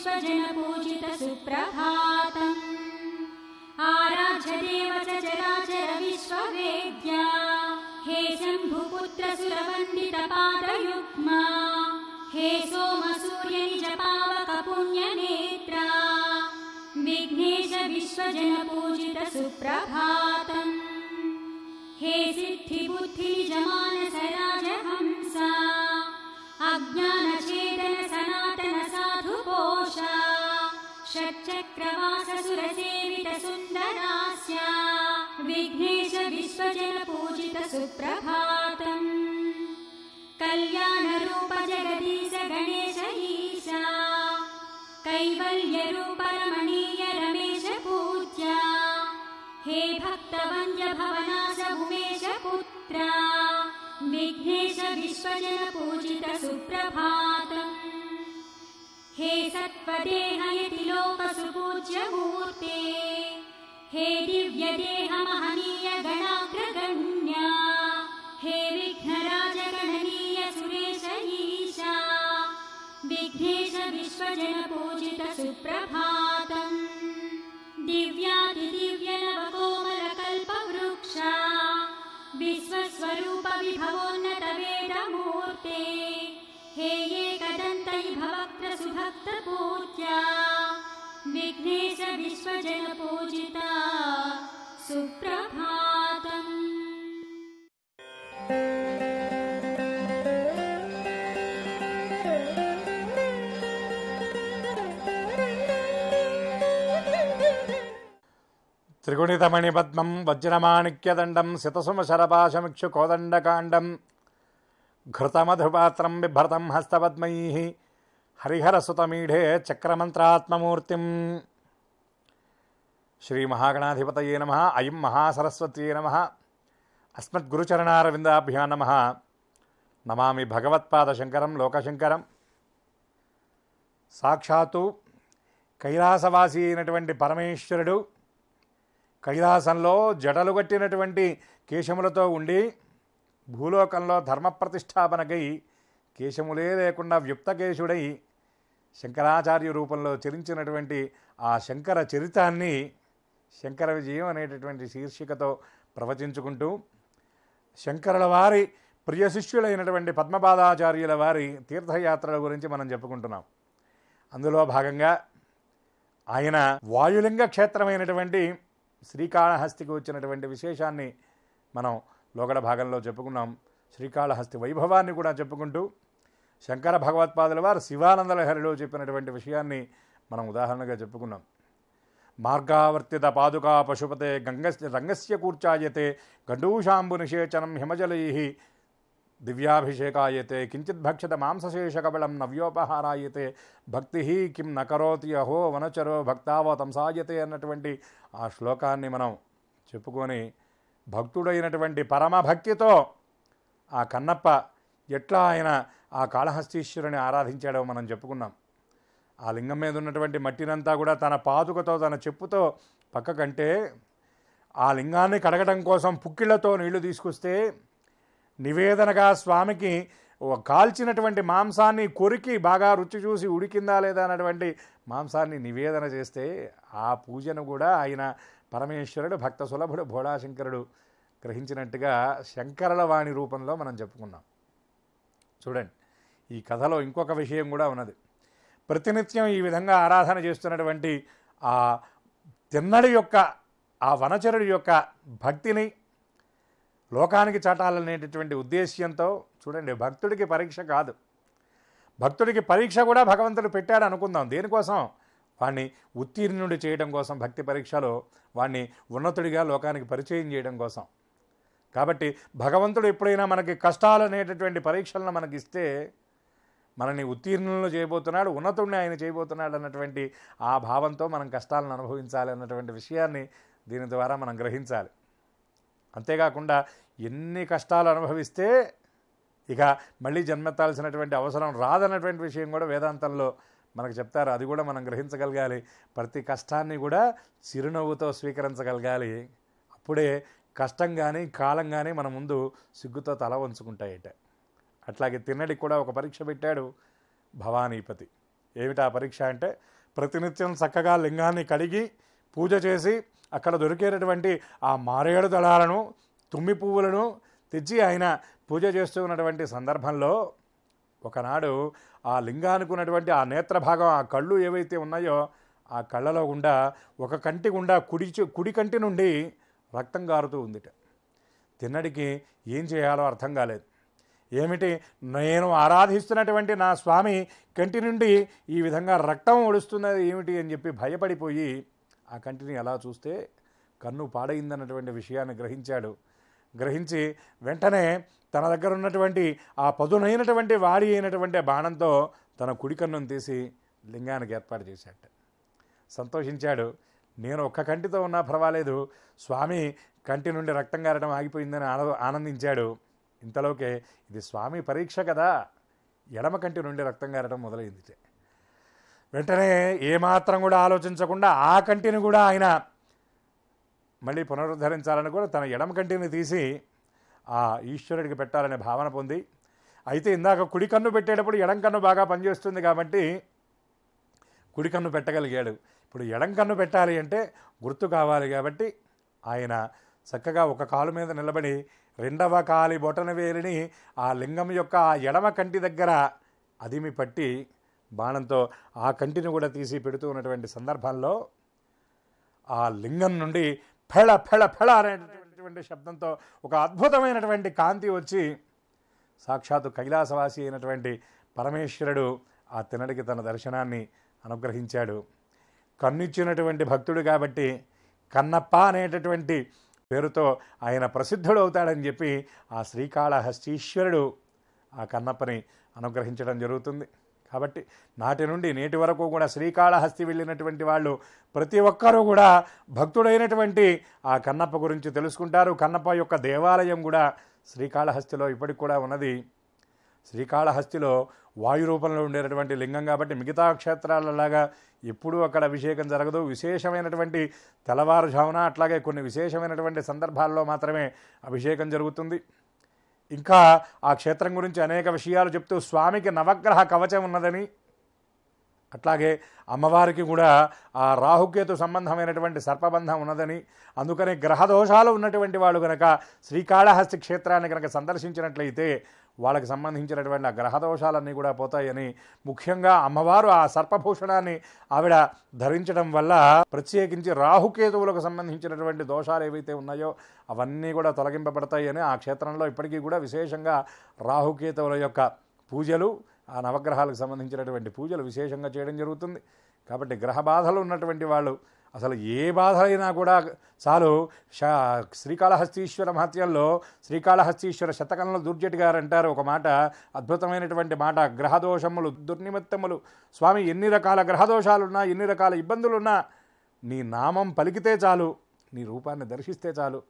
विश्वजनपूजित सुप्रभातम् आराध्य देव चराचर विश्ववेद्या हे शम्भुपुत्र सुरवन्दित पादयुग्मा हे सोमसूर्य निज पावक पुण्यनेत्रा विघ्नेश विश्वजनपूजित सुप्रभातम् हे सिद्धिबुद्धि निज मानस राजहंसा अज्ञानछेदन सनातन साधुपोषा षट्चक्रवास सुरसेवित सुन्दरास्य विघ्नेश विश्वजनपूजित सुप्रभातम् कल्याणरूप जगदीश गणेश ईशा कैवल्यरूप रमणीय रमेश पूज्या हे भक्तवन्द्य भवनाश उमेश पुत्रा विघ्नेश विश्वजनपूजित सुप्रभातम् हे सत्त्वदेहयति लोकसुपूज्य मूर्ते हे दिव्यदेह महनीय गणाग्रगण्या हे विघ्नराज गणनीय सुरेश ईशा विघ्नेश विश्वजनपूजित सुप्रभातम् दिव्यातिदिव्य नवकोमलकल्पवृक्षा विश्वस्वरूप विभवोन्नत वेदमूर्ते हे एकदन्तै भवक्त्र सुभक्त पूज्या विघ्नेश विश्वजनपूजिता सुप्रभातम्। त्रिगुणितमणिपद्मं वज्रमाणिक्यदण्डं सितसुमशरपाशमिक्षुकोदण्डकाण्डं घृतमधुपात्रं बिभ्रतं हस्तपद्मैः हरिहरसुतमीढे चक्रमन्त्रात्ममूर्तिं श्रीमहागणाधिपतये नमः। अयं महासरस्वत्यै नमः। अस्मद्गुरुचरणारविन्दाभ्यां नमः। नमामि भगवत्पादशङ्करं लोकशङ्करं। సాక్షాత్తు కైలాసవాసి అయినటువంటి పరమేశ్వరుడు కైలాసంలో జడలు కట్టినటువంటి కేశములతో ఉండి భూలోకంలో ధర్మప్రతిష్టాపనకై కేశములే లేకుండా వ్యుక్తకేశుడై శంకరాచార్య రూపంలో చరించినటువంటి ఆ శంకర చరితాన్ని శంకర విజయం అనేటటువంటి శీర్షికతో ప్రవచించుకుంటూ శంకరుల వారి ప్రియ శిష్యులైనటువంటి పద్మపాదాచార్యుల వారి తీర్థయాత్రల గురించి మనం చెప్పుకుంటున్నాం. అందులో భాగంగా ఆయన వాయులింగ క్షేత్రమైనటువంటి శ్రీకాళహస్తికి వచ్చినటువంటి విశేషాన్ని మనం లోగడ భాగంలో చెప్పుకున్నాం. శ్రీకాళహస్తి వైభవాన్ని కూడా చెప్పుకుంటూ శంకర భగవత్పాదుల వారు శివానంద లహరిలో చెప్పినటువంటి విషయాన్ని మనం ఉదాహరణగా చెప్పుకున్నాం. మార్గావర్తిత పాదుకా పశుపతే రంగస్య కూర్చాయతే గండూషాంబు నిషేచనం హిమజలై దివ్యాభిషేకాయతే కించిద్భక్షత మాంసశేషకబళం నవ్యోపహారాయతే భక్తి కిం నకరోతి అహో వనచరో భక్తావతంసాయతే అన్నటువంటి ఆ శ్లోకాన్ని మనం చెప్పుకొని భక్తుడైనటువంటి పరమభక్తితో ఆ కన్నప్ప ఎట్లా ఆయన ఆ కాళహస్తీశ్వరుని ఆరాధించాడో మనం చెప్పుకున్నాం. ఆ లింగం మీద ఉన్నటువంటి మట్టినంతా కూడా తన పాదుకతో తన చెప్పుతో పక్కకంటే ఆ లింగాన్ని కడగడం కోసం పుక్కిళ్లతో నీళ్లు తీసుకొస్తే నివేదనగా స్వామికి కాల్చినటువంటి మాంసాన్ని కొరికి బాగా రుచి చూసి ఉడికిందా లేదా అన్నటువంటి మాంసాన్ని నివేదన చేస్తే ఆ పూజను కూడా ఆయన పరమేశ్వరుడు భక్త సులభుడు భోళాశంకరుడు గ్రహించినట్టుగా శంకరుల వాణి రూపంలో మనం చెప్పుకున్నాం. చూడండి, ఈ కథలో ఇంకొక విషయం కూడా ఉన్నది. ప్రతినిత్యం ఈ విధంగా ఆరాధన చేస్తున్నటువంటి ఆ తిన్నడి యొక్క ఆ వనచరుడి యొక్క భక్తిని లోకానికి చాటాలనేటటువంటి ఉద్దేశ్యంతో చూడండి, భక్తుడికి పరీక్ష కాదు, భక్తుడికి పరీక్ష కూడా భగవంతుడు పెట్టాడు అనుకుందాం. దేనికోసం? వాణ్ణి ఉత్తీర్ణుడి చేయడం కోసం. భక్తి పరీక్షలో వాణ్ణి ఉన్నతుడిగా లోకానికి పరిచయం చేయడం కోసం. కాబట్టి భగవంతుడు ఎప్పుడైనా మనకి కష్టాలు అనేటటువంటి పరీక్షలను మనకిస్తే మనని ఉత్తీర్ణులను చేయబోతున్నాడు, ఉన్నతుడిని ఆయన చేయబోతున్నాడు అన్నటువంటి ఆ భావంతో మనం కష్టాలను అనుభవించాలి అన్నటువంటి విషయాన్ని దీని ద్వారా మనం గ్రహించాలి. అంతేకాకుండా ఎన్ని కష్టాలు అనుభవిస్తే ఇక మళ్ళీ జన్మెత్తాల్సినటువంటి అవసరం రాదన్నటువంటి విషయం కూడా వేదాంతంలో మనకు చెప్తారు. అది కూడా మనం గ్రహించగలగాలి. ప్రతి కష్టాన్ని కూడా చిరునవ్వుతో స్వీకరించగలగాలి. అప్పుడే కష్టం కానీ కాలం కానీ మన ముందు సిగ్గుతో తల వంచుకుంటాయట. అట్లాగే తిన్నడికి కూడా ఒక పరీక్ష పెట్టాడు భవానీపతి. ఏమిటా పరీక్ష అంటే, ప్రతినిత్యం చక్కగా లింగాన్ని కడిగి పూజ చేసి అక్కడ దొరికేటటువంటి ఆ మారేడు దళాలను, తుమ్మి పువ్వులను తెచ్చి ఆయన పూజ చేస్తూ ఉన్నటువంటి సందర్భంలో ఒకనాడు ఆ లింగానికి ఉన్నటువంటి ఆ నేత్రభాగం, ఆ కళ్ళు ఏవైతే ఉన్నాయో ఆ కళ్ళలో గుండా ఒక కంటి గుండా కుడి కంటి నుండి రక్తం గారుతూ ఉందిట. తిన్నడికి ఏం చేయాలో అర్థం కాలేదు. ఏమిటి, నేను ఆరాధిస్తున్నటువంటి నా స్వామి కంటి నుండి ఈ విధంగా రక్తం ఒడుస్తున్నది ఏమిటి అని చెప్పి భయపడిపోయి ఆ కంటిని ఎలా చూస్తే కన్ను పాడైందన్నటువంటి విషయాన్ని గ్రహించి వెంటనే తన దగ్గర ఉన్నటువంటి ఆ పదునైనటువంటి వాడి అయినటువంటి బాణంతో తన కుడి కన్నును తీసి లింగానికి ఏర్పాటు చేశాడు. సంతోషించాడు. నేను ఒక్క కంటితో ఉన్నా పర్వాలేదు, స్వామి కంటి నుండి రక్తం గారడం ఆగిపోయిందని ఆనందించాడు. ఇంతలోకే ఇది స్వామి పరీక్ష కదా, ఎడమ కంటి నుండి రక్తం గారడం మొదలైంది. వెంటనే ఏమాత్రం కూడా ఆలోచించకుండా ఆ కంటిని కూడా ఆయన మళ్ళీ పునరుద్ధరించాలని కూడా తన ఎడమ కంటిని తీసి ఆ ఈశ్వరుడికి పెట్టాలనే భావన పొంది, అయితే ఇందాక కుడి కన్ను పెట్టేటప్పుడు ఎడం కన్ను బాగా పనిచేస్తుంది కాబట్టి కుడి కన్ను పెట్టగలిగాడు. ఇప్పుడు ఎడం కన్ను పెట్టాలి అంటే గుర్తు కావాలి కాబట్టి ఆయన చక్కగా ఒక కాలు మీద నిలబడి రెండవ కాలి బొటన వేలిని ఆ లింగం యొక్క ఆ ఎడమ కంటి దగ్గర అదిమి పట్టి బాణంతో ఆ కంటిని కూడా తీసి పెడుతూ ఉన్నటువంటి సందర్భంలో ఆ లింగం నుండి ఫెళ ఫెళ ఫెళ అనేటటువంటి శబ్దంతో ఒక అద్భుతమైనటువంటి కాంతి వచ్చి సాక్షాత్తు కైలాసవాసి అయినటువంటి పరమేశ్వరుడు ఆ తిన్నడికి తన దర్శనాన్ని అనుగ్రహించాడు. కన్నిచ్చినటువంటి భక్తుడు కాబట్టి కన్నప్ప అనేటటువంటి పేరుతో ఆయన ప్రసిద్ధుడు అవుతాడని చెప్పి ఆ శ్రీకాళహస్తీశ్వరుడు ఆ కన్నప్పని అనుగ్రహించడం జరుగుతుంది. కాబట్టి నాటి నుండి నేటి వరకు కూడా శ్రీకాళహస్తి వెళ్ళినటువంటి వాళ్ళు ప్రతి ఒక్కరూ కూడా భక్తుడైనటువంటి ఆ కన్నప్ప గురించి తెలుసుకుంటారు. కన్నప్ప యొక్క దేవాలయం కూడా శ్రీకాళహస్తిలో ఇప్పటికి కూడా ఉన్నది. శ్రీకాళహస్తిలో వాయు రూపంలో ఉండేటటువంటి లింగం కాబట్టి మిగతా క్షేత్రాలలాగా ఎప్పుడూ అక్కడ అభిషేకం జరగదు. విశేషమైనటువంటి తెల్లవారుజామున అట్లాగే కొన్ని విశేషమైనటువంటి సందర్భాల్లో మాత్రమే అభిషేకం జరుగుతుంది. ఇంకా ఆ క్షేత్రం గురించి అనేక విషయాలు చెప్తూ స్వామికి నవగ్రహ కవచం ఉన్నదని, అట్లాగే అమ్మవారికి కూడా ఆ రాహుకేతు సంబంధమైనటువంటి సర్పబంధం ఉన్నదని, అందుకని గ్రహదోషాలు ఉన్నటువంటి వాళ్ళు కనుక శ్రీకాళహస్తి క్షేత్రాన్ని కనుక సందర్శించినట్లయితే వాళ్ళకి సంబంధించినటువంటి ఆ గ్రహదోషాలన్నీ కూడా పోతాయని, ముఖ్యంగా అమ్మవారు ఆ సర్పభూషణాన్ని ఆవిడ ధరించడం వల్ల ప్రత్యేకించి రాహుకేతువులకు సంబంధించినటువంటి దోషాలు ఏవైతే ఉన్నాయో అవన్నీ కూడా తొలగింపబడతాయని ఆ క్షేత్రంలో ఇప్పటికీ కూడా విశేషంగా రాహుకేతువుల యొక్క పూజలు, ఆ నవగ్రహాలకు సంబంధించినటువంటి పూజలు విశేషంగా చేయడం జరుగుతుంది. కాబట్టి గ్రహ బాధలు ఉన్నటువంటి వాళ్ళు అసలు ఏ బాధలైనా కూడా చాలు శ్రీకాళహస్తీశ్వర మహత్యంలో శ్రీకాళహస్తీశ్వర శతకంలో దుర్జటి గారు అంటారు ఒక మాట, అద్భుతమైనటువంటి మాట, గ్రహదోషములు దుర్నిమిత్తములు, స్వామి ఎన్ని రకాల గ్రహదోషాలున్నా ఎన్ని రకాల ఇబ్బందులున్నా నీ నామం పలికితే చాలు, నీ రూపాన్ని దర్శిస్తే చాలు,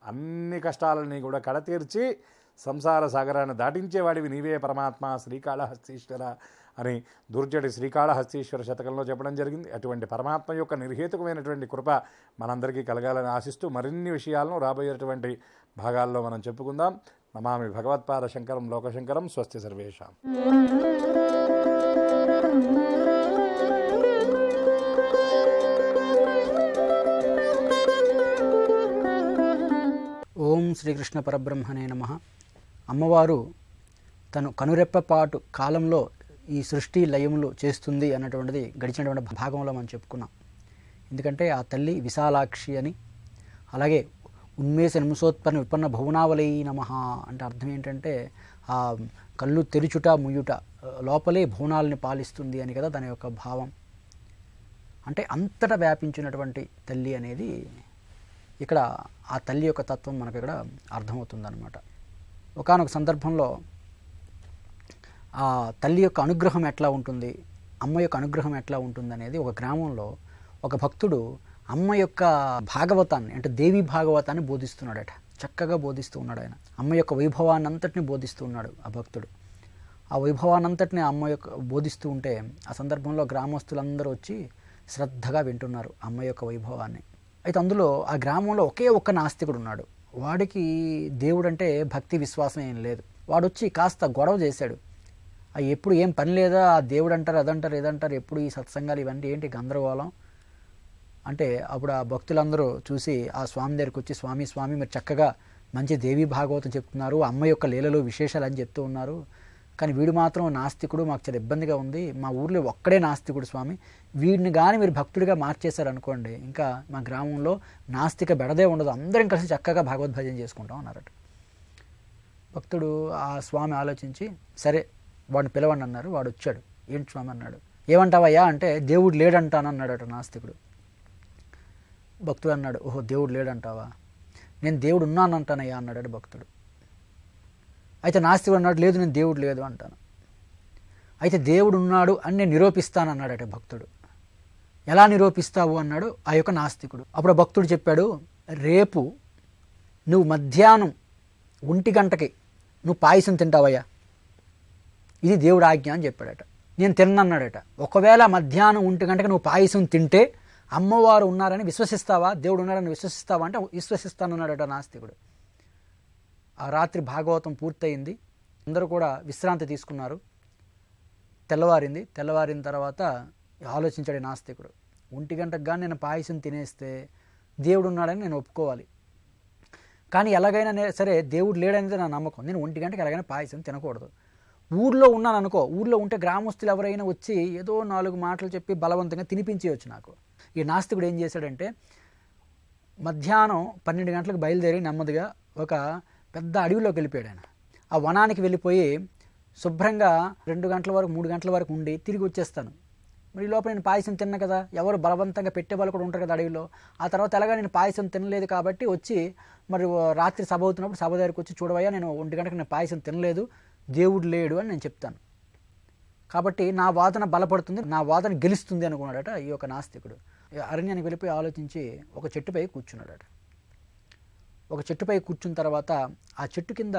అన్ని కష్టాలని కూడా కడతీర్చి సంసార సాగరాన్ని దాటించేవాడివి నీవే పరమాత్మ శ్రీకాళహస్తీశ్వర అని దుర్జటి శ్రీకాళహస్తీశ్వర శతకంలో చెప్పడం జరిగింది. అటువంటి పరమాత్మ యొక్క నిర్హేతుకమైనటువంటి కృప మనందరికీ కలగాలని ఆశిస్తూ మరిన్ని విషయాలను రాబోయేటువంటి భాగాల్లో మనం చెప్పుకుందాం. నమామి భగవత్పాద శంకరం లోకశంకరం. స్వస్తి సర్వేషాం. ఓం శ్రీకృష్ణ పరబ్రహ్మణే నమః. అమ్మవారు తను కనురెప్పపాటు కాలంలో ఈ సృష్టి లయములు చేస్తుంది అన్నటువంటిది గడిచినటువంటి భాగంలో మనం చెప్పుకున్నాం. ఎందుకంటే ఆ తల్లి విశాలాక్షి అని, అలాగే ఉన్మేష నిమిషోత్పన్న విపన్న భువనావలై నమః అంటే అర్థం ఏంటంటే ఆ కళ్ళు తెరుచుట ముయ్యుట లోపలే భువనాలని పాలిస్తుంది అని కదా దాని యొక్క భావం. అంటే అంతటా వ్యాపించినటువంటి తల్లి అనేది ఇక్కడ ఆ తల్లి యొక్క తత్వం మనకు ఇక్కడ అర్థమవుతుందన్నమాట. ఒకానొక సందర్భంలో ఆ తల్లి యొక్క అనుగ్రహం ఎట్లా ఉంటుంది, అమ్మ యొక్క అనుగ్రహం ఎట్లా ఉంటుంది అనేది ఒక గ్రామంలో ఒక భక్తుడు అమ్మ యొక్క భాగవతాన్ని అంటే దేవి భాగవతాన్ని బోధిస్తున్నాడట. చక్కగా బోధిస్తూ ఉన్నాడు ఆయన. అమ్మ యొక్క వైభవాన్ని అంతటిని బోధిస్తూ ఉన్నాడు ఆ భక్తుడు. ఆ వైభవానంతటిని అమ్మ యొక్క బోధిస్తూ ఉంటే ఆ సందర్భంలో గ్రామస్తులందరూ వచ్చి శ్రద్ధగా వింటున్నారు అమ్మ యొక్క వైభవాన్ని. అయితే అందులో ఆ గ్రామంలో ఒకే ఒక్క నాస్తికుడు ఉన్నాడు. వాడికి దేవుడు అంటే భక్తి విశ్వాసం ఏం లేదు. వాడు వచ్చి కాస్త గొడవ చేశాడు. ఎప్పుడు ఏం పని లేదా, ఆ దేవుడు అంటారు, అదంటారు, ఇదంటారు, ఎప్పుడు ఈ సత్సంగాలు ఇవన్నీ ఏంటి గందరగోళం అంటే, అప్పుడు ఆ భక్తులందరూ చూసి ఆ స్వామి దగ్గరికి వచ్చి, స్వామి స్వామి మీరు చక్కగా మంచి దేవీ భాగవతం చెప్తున్నారు, అమ్మ యొక్క లీలలు విశేషాలు అని చెప్తూ ఉన్నారు, కానీ వీడు మాత్రం నాస్తికుడు, మాకు చాలా ఇబ్బందిగా ఉంది, మా ఊర్లో ఒక్కడే నాస్తికుడు స్వామి, వీడిని కానీ మీరు భక్తుడిగా మార్చేశారనుకోండి ఇంకా మా గ్రామంలో నాస్తిక బెడదే ఉండదు, అందరం కలిసి చక్కగా భగవద్భజన చేసుకుంటాం అన్నారట. భక్తుడు ఆ స్వామి ఆలోచించి సరే వాడిని పిలవండి అన్నారు. వాడు వచ్చాడు. ఏంటి స్వామి అన్నాడు. ఏమంటావయ్యా అంటే దేవుడు లేడంటానన్నాడట నాస్తికుడు. భక్తుడు అన్నాడు, ఓహో దేవుడు లేడంటావా, నేను దేవుడు ఉన్నానంటానయ్యా అన్నాడు భక్తుడు. అయితే నాస్తికుడు అన్నాడు, లేదు నేను దేవుడు లేదు అంటాను. అయితే దేవుడు ఉన్నాడు అని నేను నిరూపిస్తానన్నాడట భక్తుడు. ఎలా నిరూపిస్తావు అన్నాడు ఆ యొక్క నాస్తికుడు. అప్పుడు భక్తుడు చెప్పాడు, రేపు నువ్వు మధ్యాహ్నం 1 గంటకి నువ్వు పాయసం తింటావయ్యా, ఇది దేవుడు ఆజ్ఞ అని చెప్పాడట. నేను తిన్నన్నాడట. ఒకవేళ మధ్యాహ్నం 1 గంటకి నువ్వు పాయసం తింటే అమ్మవారు ఉన్నారని విశ్వసిస్తావా, దేవుడు ఉన్నారని విశ్వసిస్తావా అంటే విశ్వసిస్తానన్నాడట నాస్తికుడు. ఆ రాత్రి భాగవతం పూర్తయింది. అందరూ కూడా విశ్రాంతి తీసుకున్నారు. తెల్లవారింది. తెల్లవారిన తర్వాత ఆలోచించాడు నాస్తికుడు. 1 గంటకు కానీ నేను పాయసం తినేస్తే దేవుడు ఉన్నాడని నేను ఒప్పుకోవాలి, కానీ ఎలాగైనా సరే దేవుడు లేడనేది నా నమ్మకం. నేను 1 గంటకి ఎలాగైనా పాయసం తినకూడదు. ఊర్లో ఉన్నాను అనుకో, ఊర్లో ఉంటే గ్రామస్తులు ఎవరైనా వచ్చి ఏదో 4 మాటలు చెప్పి బలవంతంగా తినిపించేయచ్చు నాకు. ఈ నాస్తికుడు ఏం చేశాడంటే మధ్యాహ్నం 12 గంటలకు బయలుదేరి నెమ్మదిగా ఒక పెద్ద అడవిలోకి వెళ్ళిపోయాడు ఆయన. ఆ వనానికి వెళ్ళిపోయి శుభ్రంగా 2 గంటల వరకు 3 గంటల వరకు ఉండి తిరిగి వచ్చేస్తాను. మరి ఈ లోపల నేను పాయసం తిన్నా కదా, ఎవరు బలవంతంగా పెట్టే వాళ్ళు కూడా ఉంటారు కదా అడవిలో. ఆ తర్వాత ఎలాగా నేను పాయసం తినలేదు కాబట్టి వచ్చి మరి రాత్రి సభ అవుతున్నప్పుడు సభ దగ్గరికి వచ్చి చూడవయ్యా నేను 1 గంటకు నేను పాయసం తినలేదు, దేవుడు లేడు అని నేను చెప్తాను, కాబట్టి నా వాదన బలపడుతుంది, నా వాదన గెలుస్తుంది అనుకున్నాడట ఈ యొక్క నాస్తికుడు. అరణ్యానికి వెళ్ళిపోయి ఆలోచించి ఒక చెట్టుపై కూర్చున్నాడట. ఒక చెట్టుపై కూర్చున్న తర్వాత ఆ చెట్టు కింద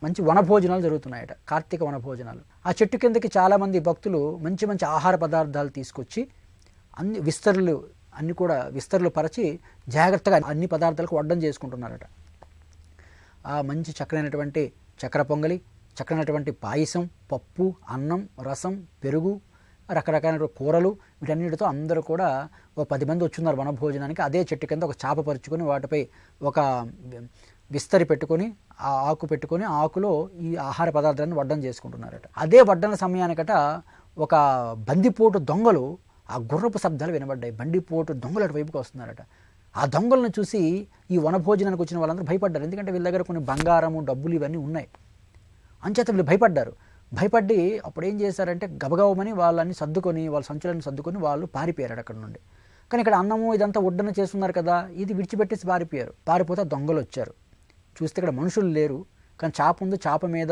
మంచి వనభోజనాలు జరుగుతున్నాయట, కార్తీక వనభోజనాలు. ఆ చెట్టు కిందకి చాలామంది భక్తులు మంచి మంచి ఆహార పదార్థాలు తీసుకొచ్చి అన్ని కూడా విస్తరులు పరచి జాగ్రత్తగా అన్ని పదార్థాలకు వడ్డం చేసుకుంటున్నారట. ఆ మంచి చక్కనైనటువంటి చక్కెర పొంగలి, చక్కనైనటువంటి పాయసం, పప్పు, అన్నం, రసం, పెరుగు, రకరకాల కూరలు, వీటన్నిటితో అందరూ కూడా ఓ 10 మంది వచ్చున్నారు వనభోజనానికి. అదే చెట్టు కింద ఒక చాప పరుచుకొని వాటిపై ఒక విస్తరి పెట్టుకొని ఆ ఆకు పెట్టుకొని ఆకులో ఈ ఆహార పదార్థాలను వడ్డం చేసుకుంటున్నారట. అదే వడ్డన సమయానికట ఒక బందిపోటు దొంగలు ఆ గుర్రపు శబ్దాలు వినబడ్డాయి. బందిపోటు దొంగలు అటువైపుకి వస్తున్నారట. ఆ దొంగలను చూసి ఈ వనభోజనానికి వచ్చిన వాళ్ళందరూ భయపడ్డారు. ఎందుకంటే వీళ్ళ దగ్గర కొన్ని బంగారము, డబ్బులు ఇవన్నీ ఉన్నాయి. అంచేత వీళ్ళు భయపడ్డారు. భయపడి అప్పుడు ఏం చేశారంటే గబగబమని వాళ్ళని సర్దుకొని, వాళ్ళ సంచులను సర్దుకొని వాళ్ళు పారిపోయారు అక్కడ నుండి. కానీ ఇక్కడ అన్నము ఇదంతా వడ్డన చేస్తున్నారు కదా, ఇది విడిచిపెట్టేసి పారిపోయారు. పారిపోతే దొంగలు వచ్చారు. చూస్తే ఇక్కడ మనుషులు లేరు, కానీ చాప ఉంది, చాప మీద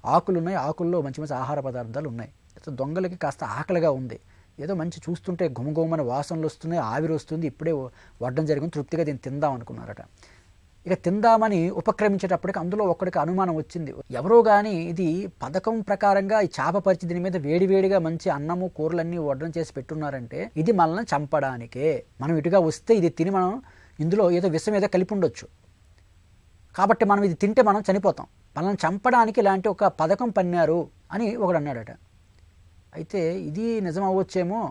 ఆకులు ఉన్నాయి, ఆకుల్లో మంచి మంచి ఆహార పదార్థాలు ఉన్నాయి. దొంగలకి కాస్త ఆకలిగా ఉంది. ఏదో మంచి చూస్తుంటే గుమగుమని వాసనలు వస్తున్నాయి, ఆవిరి వస్తుంది, ఇప్పుడే వడ్డం జరిగింది, తృప్తిగా దీన్ని తిందాం అనుకున్నారట. ఇక తిందామని ఉపక్రమించేటప్పటికి అందులో ఒక్కడికి అనుమానం వచ్చింది. ఎవరో కానీ ఇది పథకం ప్రకారంగా ఈ చేప పరిచి దీని మీద వేడివేడిగా మంచి అన్నము కూరలన్నీ వడ్డం చేసి పెట్టున్నారంటే ఇది మనల్ని చంపడానికే. మనం ఇటుగా వస్తే ఇది తిని మనం ఇందులో ఏదో విషం ఏదో కలిపి ఉండొచ్చు, కాబట్టి మనం ఇది తింటే మనం చనిపోతాం, మనల్ని చంపడానికి ఇలాంటి ఒక పథకం పన్నారు అని ఒకడు అన్నాడట. అయితే ఇది నిజం అవ్వచ్చేమో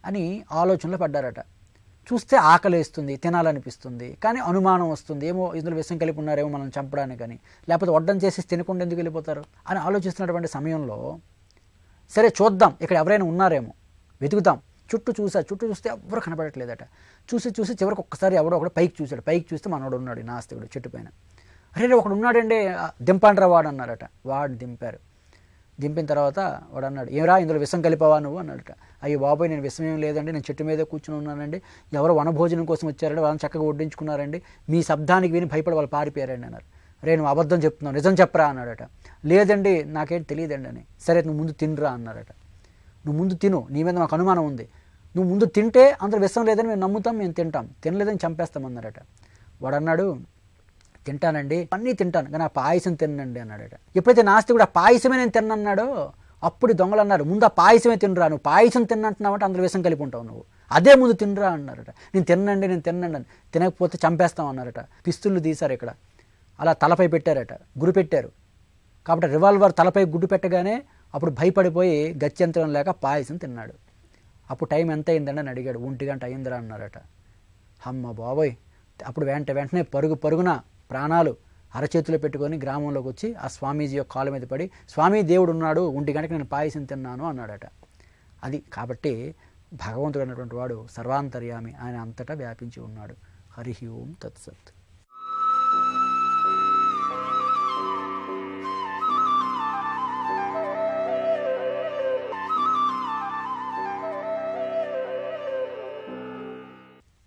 అని ఆలోచనలో పడ్డారట. చూస్తే ఆకలేస్తుంది, తినాలనిపిస్తుంది, కానీ అనుమానం వస్తుంది, ఏమో ఇందులో విషం కలిపి ఉన్నారేమో మనం చంపడానికి అని, లేకపోతే వడ్డం చేసి తినకుండా ఎందుకు వెళ్ళిపోతారు అని ఆలోచిస్తున్నటువంటి సమయంలో సరే చూద్దాం ఇక్కడ ఎవరైనా ఉన్నారేమో వెతుకుదాం. చుట్టూ చూస్తే ఎవరు కనపడట్లేదట. చూసి చివరికి ఒక్కసారి ఎవడో ఒకడు పైకి చూశాడు. పైకి చూస్తే మనోడు ఉన్నాడు నాస్తికుడు చెట్టు పైన. అరే ఒకడు ఉన్నాడండి, దింపండ్రా వాడు అన్నారట. వాడిని దింపారు. దింపిన తర్వాత వాడు అన్నాడు, ఏమరా ఇందులో విషం కలిపావా నువ్వు అన్నాడట. అయ్యో బాబాయ్ నేను విషం ఏం లేదండి, నేను చెట్టు మీద కూర్చుని ఉన్నానండి, ఎవరో వనభోజనం కోసం వచ్చారండి, వాళ్ళని చక్కగా వడ్డించుకున్నారండి, మీ శబ్దానికి విని భయపడి వాళ్ళు పారిపోయారండి అన్నారు. రే నువ్వు అబద్ధం చెప్తున్నావు, నిజం చెప్పరా అన్నాడట. లేదండి నాకేంటి తెలియదండి అని. సరే నువ్వు ముందు తినరా అన్నారట. నువ్వు ముందు తిను, నీ మీద మాకు అనుమానం ఉంది, నువ్వు ముందు తింటే అందులో విషం లేదని మేము నమ్ముతాం, మేము తింటాం, తినలేదని చంపేస్తామన్నారట. వాడు అన్నాడు, తింటానండి, అన్నీ తింటాను, కానీ ఆ పాయసం తినండి అన్నాడట. ఎప్పుడైతే నాస్తికుడు ఆ పాయసమే నేను తిన్నన్నాడో అప్పుడు దొంగలు అన్నారు, ముందు ఆ పాయసమే తినరా, నువ్వు పాయసం తిన్నంటున్నావంటే అందులో విషం కలిపి ఉంటావు, నువ్వు అదే ముందు తినరా అన్నారట. నేను తినండి అని, తినకపోతే చంపేస్తాం అన్నారట. పిస్తుళ్ళు తీశారు ఇక్కడ, అలా తలపై పెట్టారట, గురి పెట్టారు. కాబట్టి రివాల్వర్ తలపై గుడ్డు పెట్టగానే అప్పుడు భయపడిపోయి గత్యంతరం లేక పాయసం తిన్నాడు. అప్పుడు టైం ఎంత అయిందండి అని అడిగాడు. 1 గంట అయిందిరా అన్నారట. అమ్మ బాబోయ్! అప్పుడు వెంటనే పరుగున ప్రాణాలు అరచేతిలో పెట్టుకొని గ్రామంలోకి వచ్చి ఆ స్వామీజీ యొక్క కాళ్ళ మీద పడి, స్వామి దేవుడు ఉన్నాడు, 1 గంటకి నేను పాయసం తిన్నాను అన్నాడట. అది కాబట్టి భగవంతుడు అన్నటువంటి వాడు సర్వాంతర్యామి, ఆయన అంతటా వ్యాపించి ఉన్నాడు. హరి ఓం తత్సత్.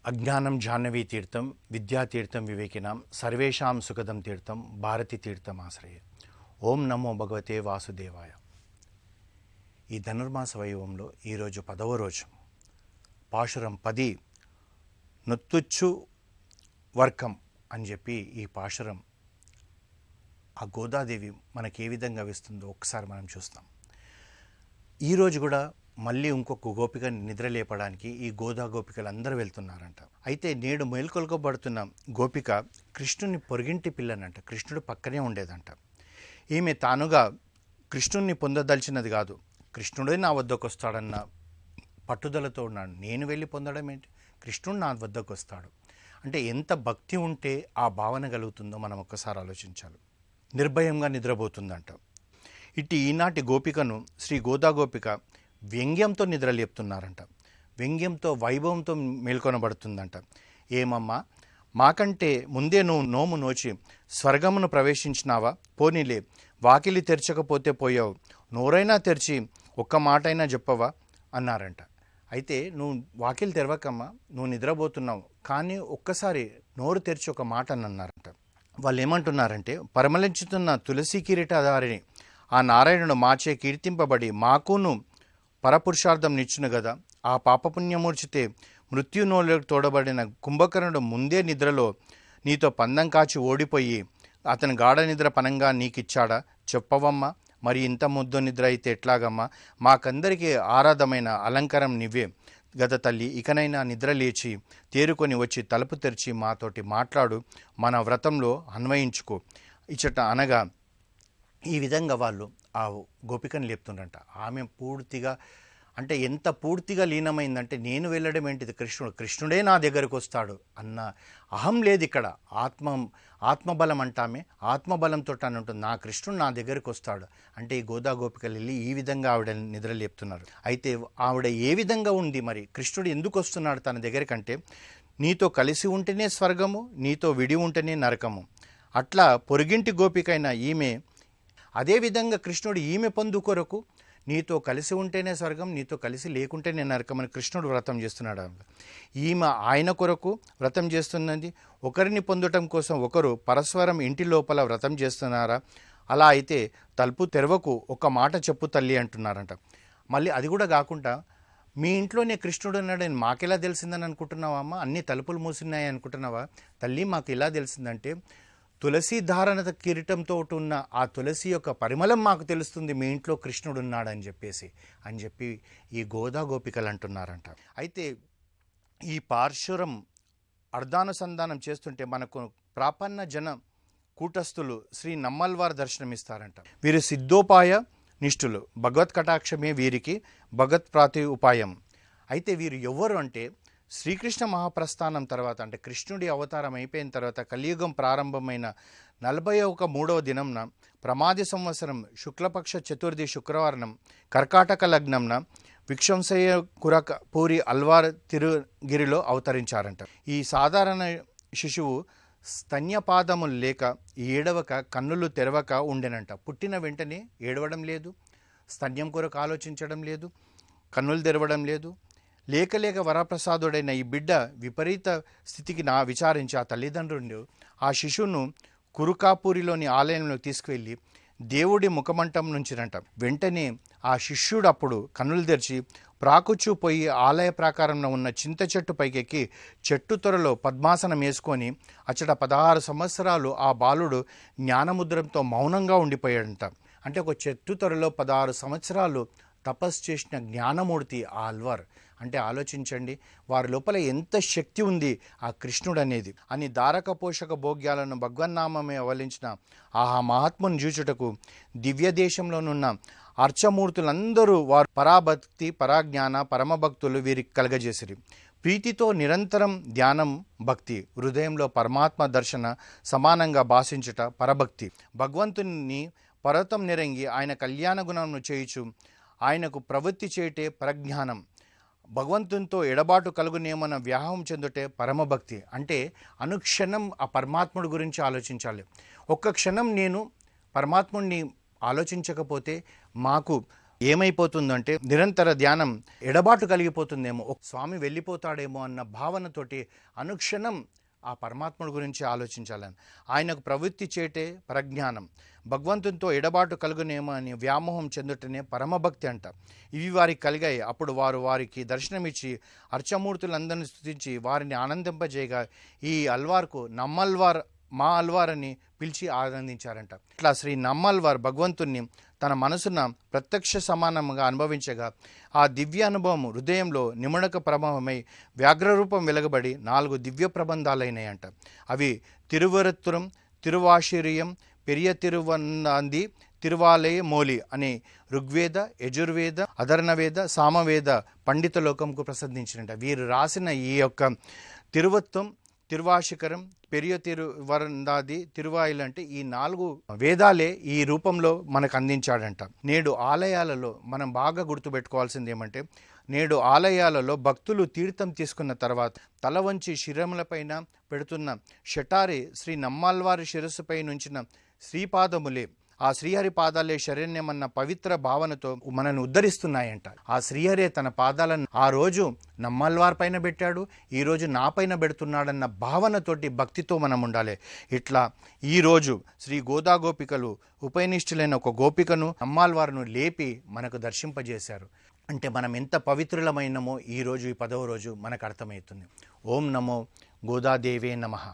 అజ్ఞానం జాహ్నవీ తీర్థం, విద్యాతీర్థం వివేకినాం, సర్వేషాం సుఖదం తీర్థం, భారతి తీర్థం ఆశ్రయే. ఓం నమో భగవతే వాసుదేవాయ. ఈ ధనుర్మాస వైభవంలో ఈరోజు 10వ రోజు, పాశురం 10 నొత్తుచ్చు వర్కం అని చెప్పి ఈ పాశురం ఆ గోదాదేవి మనకి ఏ విధంగా ఇస్తుందో ఒకసారి మనం చూస్తాం. ఈరోజు కూడా మళ్ళీ ఇంకొక గోపికని నిద్రలేపడానికి ఈ గోదా గోపికలు అందరూ వెళ్తున్నారంట. అయితే నేడు మేల్కొల్పబడుతున్న గోపిక కృష్ణుని పొరుగింటి పిల్లనంట. కృష్ణుడు పక్కనే ఉండేదంట. ఈమె తానుగా కృష్ణుణ్ణి పొందదలిచినది కాదు, కృష్ణుడే నా వద్దకు వస్తాడన్న పట్టుదలతో ఉన్నాడు. నేను వెళ్ళి పొందడం ఏంటి, కృష్ణుడు నా వద్దకు వస్తాడు అంటే ఎంత భక్తి ఉంటే ఆ భావన కలుగుతుందో మనం ఒక్కసారి ఆలోచించాలి. నిర్భయంగా నిద్రపోతుందంట. ఈనాటి గోపికను శ్రీ గోదా గోపిక వ్యంగ్యంతో నిద్రలేపుతున్నారంట. వ్యంగ్యంతో వైభవంతో మేల్కొనబడుతుందంట. ఏమమ్మా, మాకంటే ముందే నువ్వు నోము నోచి స్వర్గమును ప్రవేశించినావా? పోనీలే, వాకిలి తెరచకపోతే పోయావు, నోరైనా తెరిచి ఒక్క మాటైనా చెప్పవా అన్నారంట. అయితే నువ్వు వాకిలి తెరవకమ్మా, నువ్వు నిద్రపోతున్నావు, కానీ ఒక్కసారి నోరు తెరిచి ఒక మాట అని అన్నారంట. వాళ్ళు ఏమంటున్నారంటే, పరిమళించుతున్న తులసి కిరీటధారిని ఆ నారాయణుడు మాచే కీర్తింపబడి మాకును పరపురుషార్థం నిచ్చును గదా. ఆ పాపపుణ్యమూర్చితే మృత్యునోలకు తోడబడిన కుంభకర్ణుడు ముందే నిద్రలో నీతో పందెం కాచి ఓడిపోయి అతని గాఢ నిద్ర పనంగా నీకిచ్చాడా? చెప్పవమ్మా, మరి ఇంత ముద్దు నిద్ర అయితే ఎట్లాగమ్మా? మాకందరికీ ఆరాధమైన అలంకారం నువ్వే గద తల్లి, ఇకనైనా నిద్ర లేచి తేరుకొని వచ్చి తలుపు తెరిచి మాతోటి మాట్లాడు, మన వ్రతంలో అన్వయించుకో ఇచ్చట అనగా ఈ విధంగా వాళ్ళు ఆ గోపికను లేపుతుండంట. ఆమె పూర్తిగా అంటే ఎంత పూర్తిగా లీనమైందంటే, నేను వెళ్ళడం ఏంటిది, కృష్ణుడే నా దగ్గరకు వస్తాడు అన్న అహం లేదు ఇక్కడ. ఆత్మబలం అంటామే, ఆత్మబలంతో అని ఉంటుంది. నా కృష్ణుడు నా దగ్గరకు వస్తాడు అంటే ఈ గోదా గోపికలు వెళ్ళి ఈ విధంగా ఆవిడ నిద్ర లేపుతున్నారు. అయితే ఆవిడ ఏ విధంగా ఉంది, మరి కృష్ణుడు ఎందుకు వస్తున్నాడు తన దగ్గరికంటే, నీతో కలిసి ఉంటేనే స్వర్గము, నీతో విడి ఉంటేనే నరకము. అట్లా పొరుగింటి గోపికైన ఈమె అదేవిధంగా కృష్ణుడు ఈమె పొందు కొరకు నీతో కలిసి ఉంటేనే స్వర్గం, నీతో కలిసి లేకుంటేనే నరకం అని కృష్ణుడు వ్రతం చేస్తున్నాడు. ఈమె ఆయన కొరకు వ్రతం చేస్తున్నది. ఒకరిని పొందటం కోసం ఒకరు పరస్పరం ఇంటి లోపల వ్రతం చేస్తున్నారా? అలా అయితే తలుపు తెరవకు, ఒక మాట చెప్పు తల్లి అంటున్నారంట. మళ్ళీ అది కూడా కాకుండా, మీ ఇంట్లోనే కృష్ణుడు ఉన్నాడని మాకెలా తెలిసిందని అనుకుంటున్నావా అమ్మ? అన్ని తలుపులు మూసినాయి అనుకుంటున్నావా? తల్లి, మాకు ఎలా తెలిసిందంటే, తులసి ధారణ కిరీటంతో ఉన్న ఆ తులసి యొక్క పరిమళం మాకు తెలుస్తుంది మీ ఇంట్లో కృష్ణుడు ఉన్నాడని చెప్పి ఈ గోదా గోపికలు అంటున్నారంట. అయితే ఈ పార్శురం అర్ధానుసంధానం చేస్తుంటే మనకు ప్రాపన్న జన కూటస్థులు శ్రీ నమ్మల్వారు దర్శనమిస్తారంట. వీరు సిద్ధోపాయ నిష్ఠులు, భగవత్ కటాక్షమే వీరికి భగవత్ ప్రాతి ఉపాయం. అయితే వీరు ఎవరు అంటే, శ్రీకృష్ణ మహాప్రస్థానం తర్వాత అంటే కృష్ణుడి అవతారం అయిపోయిన తర్వాత కలియుగం ప్రారంభమైన 41వ దినంన ప్రమాది సంవత్సరం శుక్లపక్ష చతుర్థి శుక్రవారం కర్కాటక లగ్నంన విక్షంసయ్య కురక పూరి అల్వార్ తిరుగిరిలో అవతరించారంట. ఈ సాధారణ శిశువు స్తన్యపాదములు లేక ఏడవక కన్నులు తెరవక ఉండెనంట. పుట్టిన వెంటనే ఏడవడం లేదు, స్తన్యం కొరకు ఆలోచించడం లేదు, కన్నులు తెరవడం లేదు. లేక వరప్రసాదుడైన ఈ బిడ్డ విపరీత స్థితికి విచారించి ఆ తల్లిదండ్రులు ఆ శిశువును కురుకాపూరిలోని ఆలయంలో తీసుకువెళ్ళి దేవుడి ముఖమంటం నుంచినంట. వెంటనే ఆ శిష్యుడు అప్పుడు కన్నులు తెరిచి ప్రాకుచూ పోయి ఆలయ ప్రాకారంలో ఉన్న చింత చెట్టు పైకెక్కి చెట్టు త్వరలో పద్మాసనం వేసుకొని అచ్చట 16 సంవత్సరాలు ఆ బాలుడు జ్ఞానముద్రంతో మౌనంగా ఉండిపోయాడంట. అంటే ఒక చెట్టు త్వరలో 16 సంవత్సరాలు తపస్సు చేసిన జ్ఞానమూర్తి ఆ అల్వార్. అంటే ఆలోచించండి, వారి లోపల ఎంత శక్తి ఉంది ఆ కృష్ణుడు అనేది అని. దారక పోషక భోగ్యాలను భగవన్నామమే అవలించిన ఆహా మహాత్ముని చూచుటకు దివ్య దేశంలోనున్న అర్చమూర్తులందరూ వారు పరాభక్తి పరాజ్ఞాన పరమభక్తులు వీరికి కలగజేసిరి. ప్రీతితో నిరంతరం ధ్యానం భక్తి, హృదయంలో పరమాత్మ దర్శన సమానంగా భాషించుట పరభక్తి. భగవంతుని పర్వతం నిరంగి ఆయన కళ్యాణ గుణమును చేయుచు ఆయనకు ప్రవృత్తి చేయటే పరజ్ఞానం. భగవంతునితో ఎడబాటు కలుగునేమన్న వ్యాహం చెందుటే పరమభక్తి. అంటే అనుక్షణం ఆ పరమాత్ముడి గురించి ఆలోచించాలి. ఒక్క క్షణం నేను పరమాత్ముడిని ఆలోచించకపోతే మాకు ఏమైపోతుందంటే నిరంతర ధ్యానం ఎడబాటు కలిగిపోతుందేమో, స్వామి వెళ్ళిపోతాడేమో అన్న భావనతోటి అనుక్షణం ఆ పరమాత్ముడి గురించి ఆలోచించాలని. ఆయనకు ప్రవృత్తి చేటే ప్రజ్ఞానం. భగవంతునితో ఎడబాటు కలుగునేమో అని వ్యామోహం చెందుటనే పరమభక్తి అంట. ఇవి వారికి కలిగాయి. అప్పుడు వారు వారికి దర్శనమిచ్చి అర్చమూర్తులందరినీ స్తుతించి వారిని ఆనందింపజేయగా ఈ అల్వార్కు నమ్మల్వార్ మా అల్వార్ అని పిలిచి ఆనందించారంట. ఇట్లా శ్రీ నమ్మల్వార్ భగవంతుణ్ణి తన మనసున ప్రత్యక్ష సమానంగా అనుభవించగా ఆ దివ్య అనుభవం హృదయంలో నిముణక ప్రభావమై వ్యాఘ్రరూపం వెలగబడి 4 దివ్య ప్రబంధాలైనాయంట. అవి తిరువరత్తురం, తిరువాశిరియం, పెరియ తిరువన్నాంది, తిరువాలయ మోలి అనే ఋగ్వేద, యజుర్వేద, అధర్ణవేద, సామవేద పండిత లోకంకు ప్రసిద్ధించినట. వీరు రాసిన ఈ యొక్క తిరువత్వం, తిరువాశికరం, పెరియ తిరువరందాది, తిరువాయిల్ అంటే ఈ 4 వేదాలే ఈ రూపంలో మనకు అందించాడంట. నేడు ఆలయాలలో మనం బాగా గుర్తుపెట్టుకోవాల్సింది ఏమంటే, నేడు ఆలయాలలో భక్తులు తీర్థం తీసుకున్న తర్వాత తల వంచి శిరములపైన పెడుతున్న షటారి శ్రీ నమ్మాల్వారి శిరస్సుపై నుంచిన శ్రీపాదములే. ఆ శ్రీహరి పాదాలే శరణ్యమన్న పవిత్ర భావనతో మనల్ని ఉద్ధరిస్తున్నాయంట. ఆ శ్రీహరే తన పాదాలను ఆ రోజు నమ్మల్వారి పైన పెట్టాడు, ఈరోజు నా పైన పెడుతున్నాడన్న భావనతోటి భక్తితో మనం ఉండాలి. ఇట్లా ఈరోజు శ్రీ గోదా గోపికలు ఉపనిష్ఠులైన ఒక గోపికను నమ్మాల్వారును లేపి మనకు దర్శింపజేశారు. అంటే మనం ఎంత పవిత్రులమైనమో ఈరోజు ఈ 10వ రోజు మనకు అర్థమవుతుంది. ఓం నమో గోదాదేవే నమః.